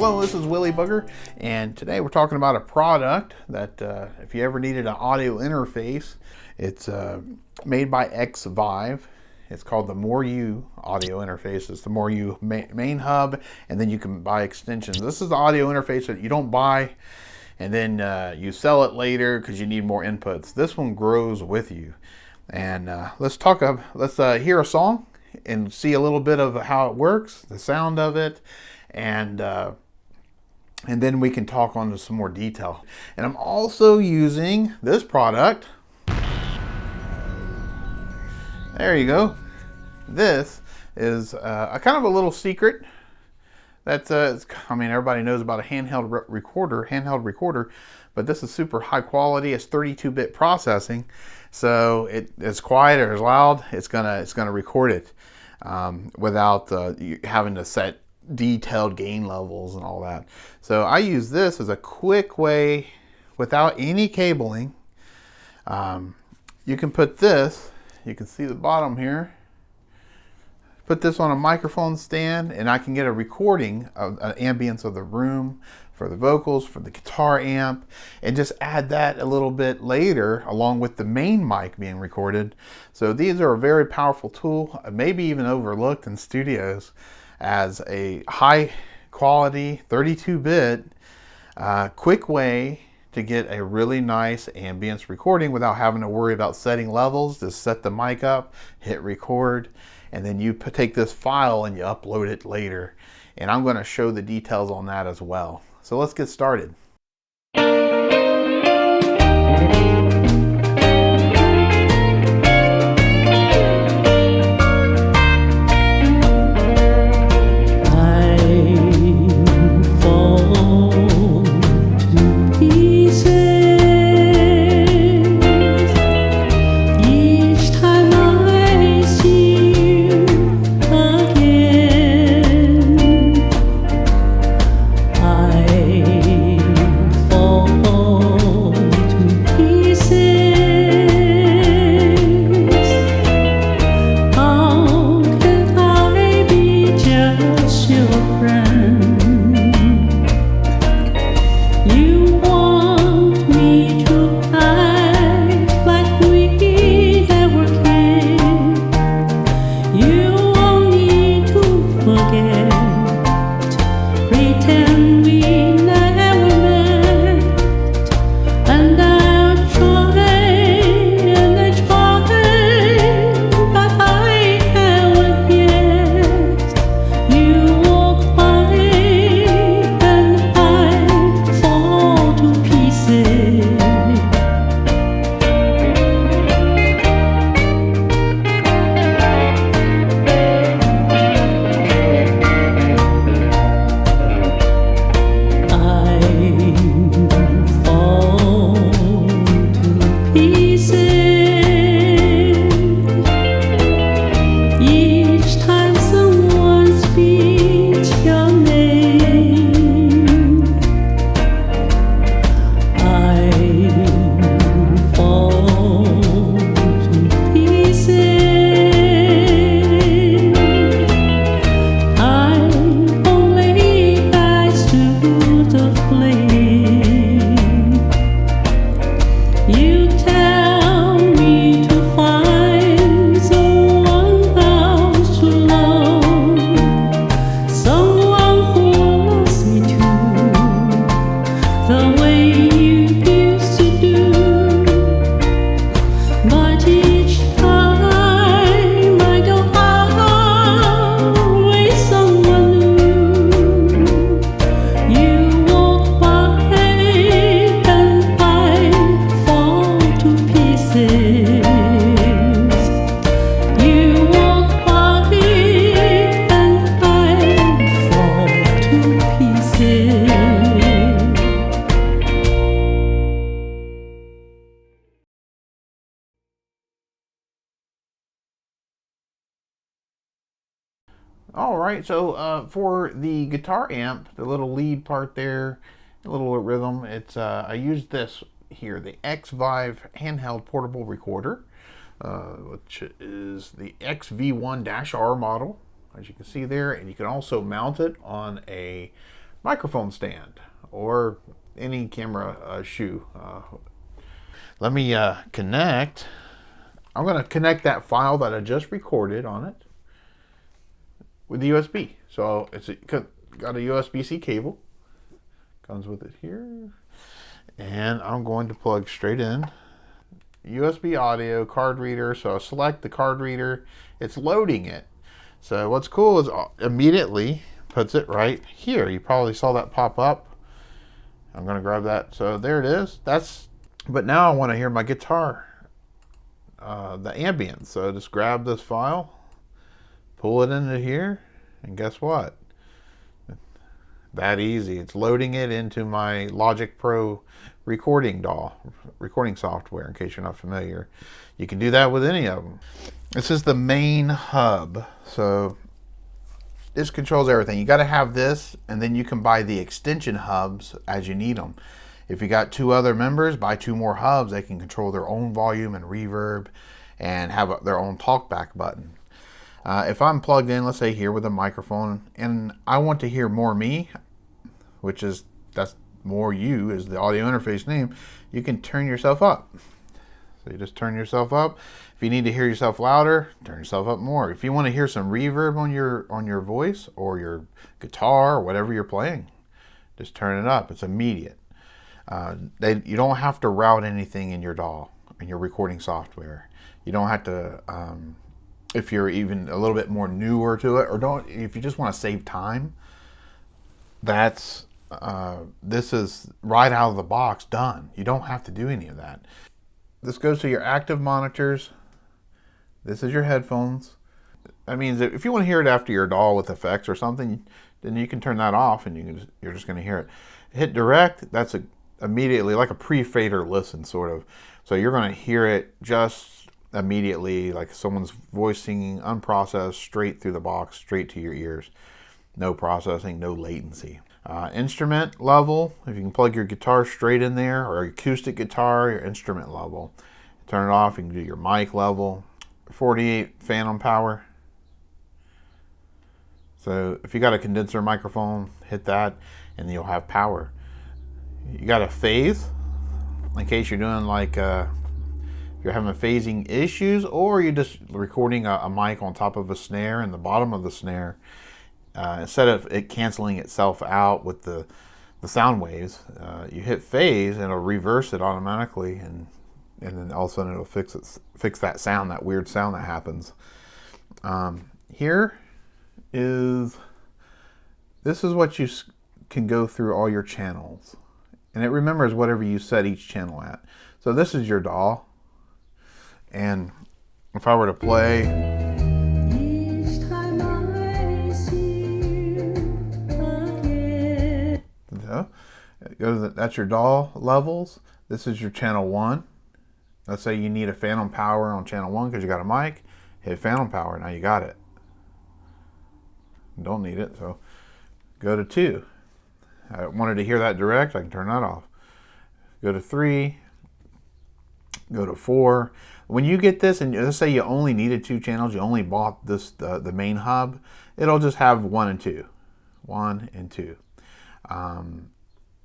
Hello, this is Willy Booger, and today we're talking about a product that if you ever needed an audio interface, it's made by Xvive. It's called the More You audio interface. It's the More You main hub, and then you can buy extensions. This is the audio interface that you don't buy and then you sell it later because you need more inputs. This one grows with you. And let's hear a song and see a little bit of how it works, the sound of it, and then we can talk on to some more detail. And I'm also using this product. There you go. This is a kind of a little secret. That's I mean, everybody knows about a handheld recorder, but this is super high quality. It's 32-bit processing, so it's quiet or it's loud. It's gonna record it without you having to set detailed gain levels and all that. So I use this as a quick way without any cabling. You can put this, you can see the bottom here, put this on a microphone stand and I can get a recording of an ambience of the room for the vocals, for the guitar amp, and just add that a little bit later along with the main mic being recorded. So these are a very powerful tool, maybe even overlooked in studios as a high quality 32-bit quick way to get a really nice ambience recording without having to worry about setting levels. Just set the mic up, hit record, and then you take this file and you upload it later. And I'm going to show the details on that as well. So let's get started. All right, so for the guitar amp, the little lead part there, a little rhythm, it's I used this here, the Xvive handheld portable recorder, which is the XV1-R model, as you can see there, and you can also mount it on a microphone stand or any camera shoe. Let me connect. I'm going to connect that file that I just recorded on it with the USB. So got a USB-C cable. Comes with it here. And I'm going to plug straight in. USB audio, card reader. So I'll select the card reader. It's loading it. So what's cool is immediately puts it right here. You probably saw that pop up. I'm going to grab that. So there it is. But now I want to hear my guitar, the ambience. So just grab this file, pull it into here, and guess what? That easy. It's loading it into my Logic Pro recording software, in case you're not familiar. You can do that with any of them. This is the main hub. So this controls everything. You got to have this, and then you can buy the extension hubs as you need them. If you got 2 other members, buy 2 more hubs. They can control their own volume and reverb and have their own talkback button. If I'm plugged in, let's say here with a microphone, and I want to hear more me, that's more you is the audio interface name, you can turn yourself up. So you just turn yourself up. If you need to hear yourself louder, turn yourself up more. If you want to hear some reverb on your voice or your guitar or whatever you're playing, just turn it up. It's immediate. You don't have to route anything in your DAW, in your recording software. You don't have to, if you're even a little bit more newer to it, if you just want to save time, this is right out of the box done. You don't have to do any of that. This goes to your active monitors. This is your headphones. That means that if you want to hear it after your DAW with effects or something, then you can turn that off and you're just going to hear it. Hit direct, that's immediately like a pre-fader listen sort of. So you're going to hear it just immediately, like someone's voice singing, unprocessed, straight through the box, straight to your ears. No processing, no latency. Instrument level, if you can plug your guitar straight in there, or acoustic guitar, your instrument level. Turn it off, you can do your mic level. 48 phantom power. So if you got a condenser microphone, hit that and you'll have power. You got a phase, in case you're doing like, if you're having phasing issues, or you're just recording a mic on top of a snare and the bottom of the snare. Instead of it canceling itself out with the sound waves, you hit phase and it'll reverse it automatically, and then all of a sudden it'll fix that sound, that weird sound that happens. This is what you can go through all your channels, and it remembers whatever you set each channel at. So this is your DAW, and if I were to play, that's your DAW levels. This is your channel 1. Let's say you need a phantom power on channel 1 because you got a mic. Hit phantom power. Now you got it. Don't need it, so go to 2. I wanted to hear that direct. I can turn that off. Go to 3. Go to 4. When you get this, and let's say you only needed 2 channels, you only bought this the main hub, it'll just have 1 and 2. 1 and 2.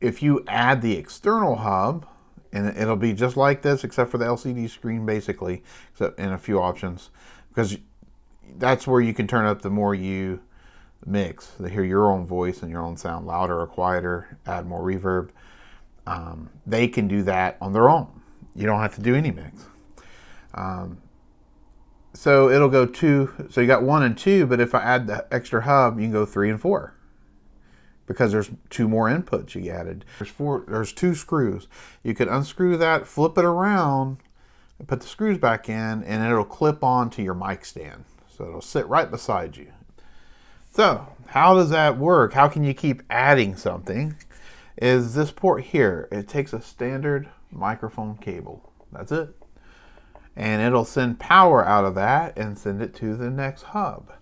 If you add the external hub, and it'll be just like this, except for the LCD screen, basically, except in a few options, because that's where you can turn up the more you mix, to hear your own voice and your own sound louder or quieter, add more reverb. They can do that on their own. You don't have to do any mix. So it'll go 2. So you got 1 and 2, but if I add the extra hub, you can go 3 and 4. Because there's 2 more inputs you added. There's 2 screws. You could unscrew that, flip it around, and put the screws back in, and it'll clip on to your mic stand. So it'll sit right beside you. So how does that work? How can you keep adding something? Is this port here. It takes a standard microphone cable. That's it. And it'll send power out of that and send it to the next hub.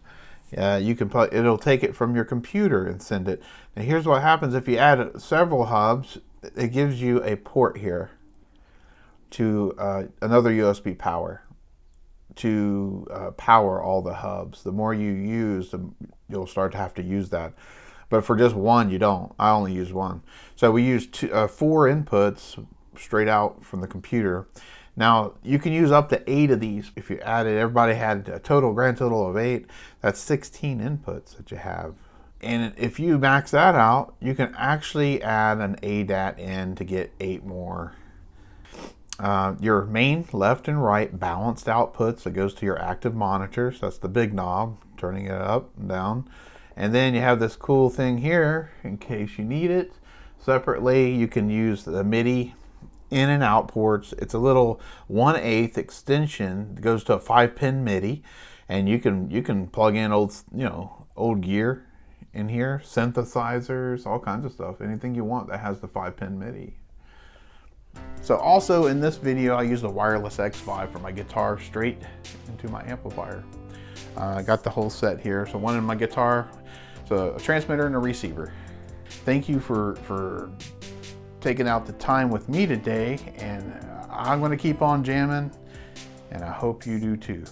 It'll take it from your computer and send it. And here's what happens if you add several hubs. It gives you a port here to another USB power to power all the hubs. The more you use, you'll start to have to use that. But for just one, you don't. I only use one. So we use 4 inputs straight out from the computer. Now, you can use up to 8 of these. If you added, everybody had a grand total of 8. That's 16 inputs that you have. And if you max that out, you can actually add an ADAT in to get 8 more. Your main left and right balanced outputs that goes to your active monitors. That's the big knob, turning it up and down. And then you have this cool thing here in case you need it. Separately, you can use the MIDI in and out ports. It's a little 1/8 extension that goes to a 5-pin MIDI, and you can plug in old gear in here, synthesizers, all kinds of stuff, anything you want that has the 5-pin MIDI. So also in this video, I used a wireless Xvive for my guitar straight into my amplifier. I got the whole set here. So one in my guitar, so a transmitter and a receiver. Thank you for taking out the time with me today, and I'm going to keep on jamming, and I hope you do too.